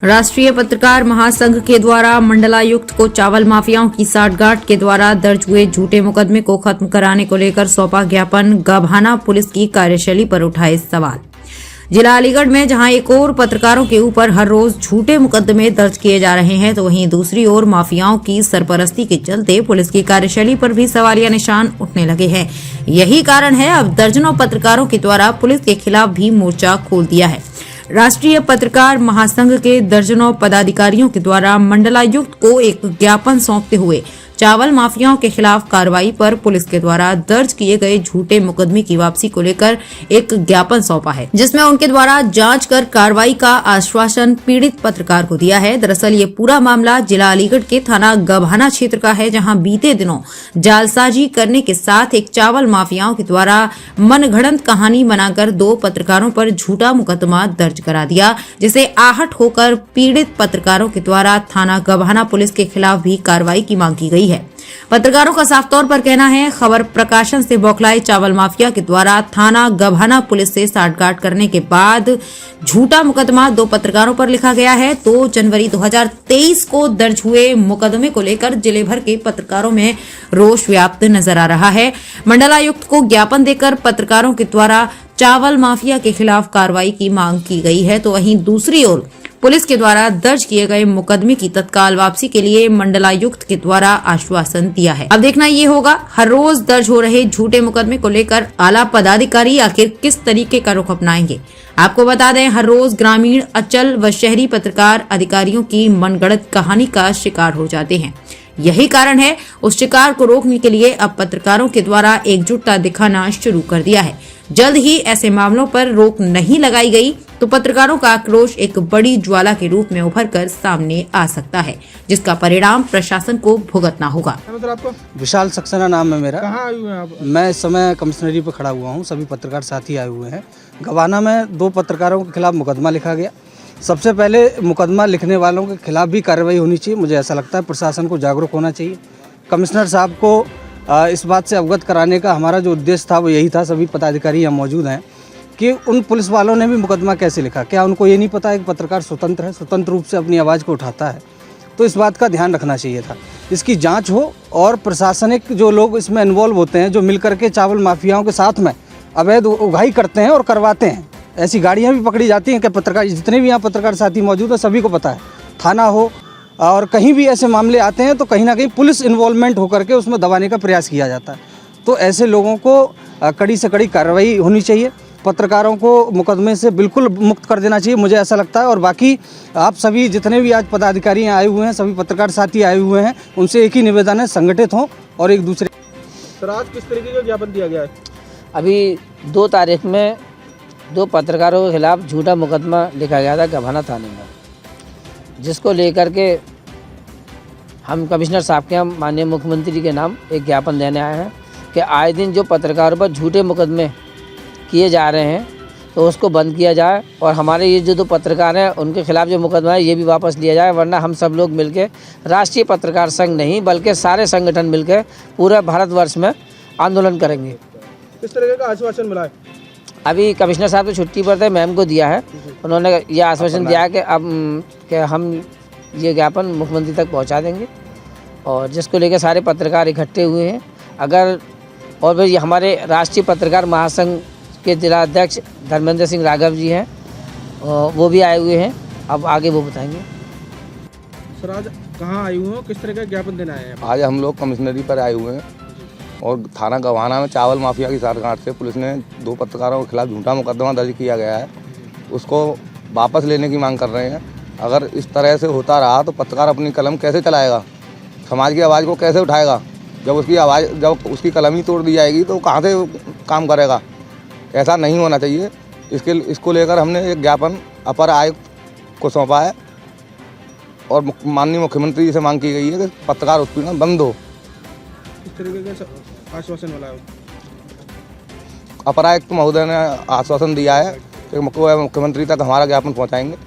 राष्ट्रीय पत्रकार महासंघ के द्वारा मंडलायुक्त को चावल माफियाओं की साठगांठ के द्वारा दर्ज हुए झूठे मुकदमे को खत्म कराने को लेकर सौंपा ज्ञापन। गभाना पुलिस की कार्यशैली पर उठाए सवाल। जिला अलीगढ़ में जहां एक ओर पत्रकारों के ऊपर हर रोज झूठे मुकदमे दर्ज किए जा रहे हैं, तो वहीं दूसरी ओर माफियाओं की सरपरस्ती के चलते पुलिस की कार्यशैली पर भी सवालिया निशान उठने लगे हैं। यही कारण है अब दर्जनों पत्रकारों के द्वारा पुलिस के खिलाफ भी मोर्चा खोल दिया है। राष्ट्रीय पत्रकार महासंघ के दर्जनों पदाधिकारियों के द्वारा मंडलायुक्त को एक ज्ञापन सौंपते हुए चावल माफियाओं के खिलाफ कार्रवाई पर पुलिस के द्वारा दर्ज किए गए झूठे मुकदमे की वापसी को लेकर एक ज्ञापन सौंपा है, जिसमें उनके द्वारा जांच कर कार्रवाई का आश्वासन पीड़ित पत्रकार को दिया है। दरअसल ये पूरा मामला जिला अलीगढ़ के थाना गभाना क्षेत्र का है, जहां बीते दिनों जालसाजी करने के साथ एक चावल माफियाओं के द्वारा मनगढ़ंत कहानी बनाकर 2 पत्रकारों पर झूठा मुकदमा दर्ज करा दिया, जिसे आहट होकर पीड़ित पत्रकारों के द्वारा थाना गभाना पुलिस के खिलाफ भी कार्रवाई की मांग की गई है। पत्रकारों का साफ तौर पर कहना है, खबर प्रकाशन से बौखलाए चावल माफिया के द्वारा थाना गभाना पुलिस से साठगांठ करने के बाद झूठा मुकदमा 2 पत्रकारों पर लिखा गया है। 2 जनवरी 2023 को दर्ज हुए मुकदमे को लेकर जिले भर के पत्रकारों में रोष व्याप्त नजर आ रहा है। मंडलायुक्त को ज्ञापन देकर पत्रकारों के द्वारा चावल माफिया के खिलाफ कार्रवाई की मांग की गई है, तो वहीं दूसरी ओर पुलिस के द्वारा दर्ज किए गए मुकदमे की तत्काल वापसी के लिए मंडलायुक्त के द्वारा आश्वासन दिया है। अब देखना ये होगा हर रोज दर्ज हो रहे झूठे मुकदमे को लेकर आला पदाधिकारी आखिर किस तरीके का रुख अपनाएंगे। आपको बता दें, हर रोज ग्रामीण, अचल व शहरी पत्रकार अधिकारियों की मनगढ़ंत कहानी का शिकार हो जाते हैं। यही कारण है उस शिकार को रोकने के लिए अब पत्रकारों के द्वारा एकजुटता दिखाना शुरू कर दिया है। जल्द ही ऐसे मामलों पर रोक नहीं लगाई गई तो पत्रकारों का आक्रोश एक बड़ी ज्वाला के रूप में उभर कर सामने आ सकता है, जिसका परिणाम प्रशासन को भुगतना होगा। आपको विशाल सक्सेना नाम है मेरा। कहाँ आए हुए हैं आप? मैं इस समय कमिश्नरी पर खड़ा हुआ हूँ। सभी पत्रकार साथी आए हुए हैं। गवाना में 2 पत्रकारों के खिलाफ मुकदमा लिखा गया। सबसे पहले मुकदमा लिखने वालों के खिलाफ भी कार्रवाई होनी चाहिए। मुझे ऐसा लगता है प्रशासन को जागरूक होना चाहिए। कमिश्नर साहब को इस बात से अवगत कराने का हमारा जो उद्देश्य था वो यही था। सभी पदाधिकारी यहाँ मौजूद हैं कि उन पुलिस वालों ने भी मुकदमा कैसे लिखा। क्या उनको ये नहीं पता है कि पत्रकार स्वतंत्र है, स्वतंत्र रूप से अपनी आवाज़ को उठाता है? तो इस बात का ध्यान रखना चाहिए था। इसकी जांच हो और प्रशासनिक जो लोग इसमें इन्वॉल्व होते हैं, जो मिलकर के चावल माफियाओं के साथ में अवैध उगाही करते हैं और करवाते हैं, ऐसी गाड़ियाँ भी पकड़ी जाती हैं कि पत्रकार, जितने भी यहाँ पत्रकार साथी मौजूद हैं सभी को पता है। थाना हो और कहीं भी ऐसे मामले आते हैं तो कहीं ना कहीं पुलिस इन्वॉल्वमेंट होकर के उसमें दबाने का प्रयास किया जाता है। तो ऐसे लोगों को कड़ी से कड़ी कार्रवाई होनी चाहिए। पत्रकारों को मुकदमे से बिल्कुल मुक्त कर देना चाहिए, मुझे ऐसा लगता है। और बाकी आप सभी जितने भी आज पदाधिकारी आए हुए हैं, सभी पत्रकार साथी आए हुए हैं, उनसे एक ही निवेदन है, संगठित हों और एक दूसरे। सर, आज किस तरीके का ज्ञापन दिया गया है? अभी 2 तारीख में 2 पत्रकारों के खिलाफ झूठा मुकदमा लिखा गया था गभाना थाने में, जिसको लेकर के हम कमिश्नर साहब के हम माननीय मुख्यमंत्री के नाम एक ज्ञापन देने आए हैं कि आए दिन जो पत्रकारों पर झूठे मुकदमे किए जा रहे हैं तो उसको बंद किया जाए और हमारे ये जो 2 पत्रकार हैं उनके खिलाफ जो मुकदमा है ये भी वापस लिया जाए, वरना हम सब लोग मिलकर राष्ट्रीय पत्रकार संघ नहीं बल्कि सारे संगठन मिलकर पूरे भारतवर्ष में आंदोलन करेंगे। किस तरीके का आश्वासन मिला है? अभी कमिश्नर साहब तो छुट्टी पर थे, मैम को दिया है। उन्होंने ये आश्वासन दिया है कि अब कि हम ये ज्ञापन मुख्यमंत्री तक पहुंचा देंगे और जिसको लेकर सारे पत्रकार इकट्ठे हुए हैं। अगर और फिर हमारे राष्ट्रीय पत्रकार महासंघ के जिला अध्यक्ष धर्मेंद्र सिंह राघव जी हैं, वो भी आए हुए हैं। अब आगे वो बताएंगे। सर, आज कहाँ आए हुए हो, किस तरह का ज्ञापन देना है? आज हम लोग कमिश्नरी पर आए हुए हैं और थाना गवाना में चावल माफिया की साठगांठ से पुलिस ने 2 पत्रकारों के खिलाफ झूठा मुकदमा दर्ज किया गया है, उसको वापस लेने की मांग कर रहे हैं। अगर इस तरह से होता रहा तो पत्रकार अपनी कलम कैसे चलाएगा, समाज की आवाज़ को कैसे उठाएगा? जब उसकी कलम ही तोड़ दी जाएगी तो कहाँ से काम करेगा? ऐसा नहीं होना चाहिए। इसको लेकर हमने एक ज्ञापन अपर आयुक्त को सौंपा है और माननीय मुख्यमंत्री जी से मांग की गई है कि पत्रकार उत्पीड़न बंद हो। किस तरीके का आश्वासन मिला है? अपर आयुक्त महोदय ने आश्वासन दिया है कि मुख्यमंत्री तक हमारा ज्ञापन पहुँचाएंगे।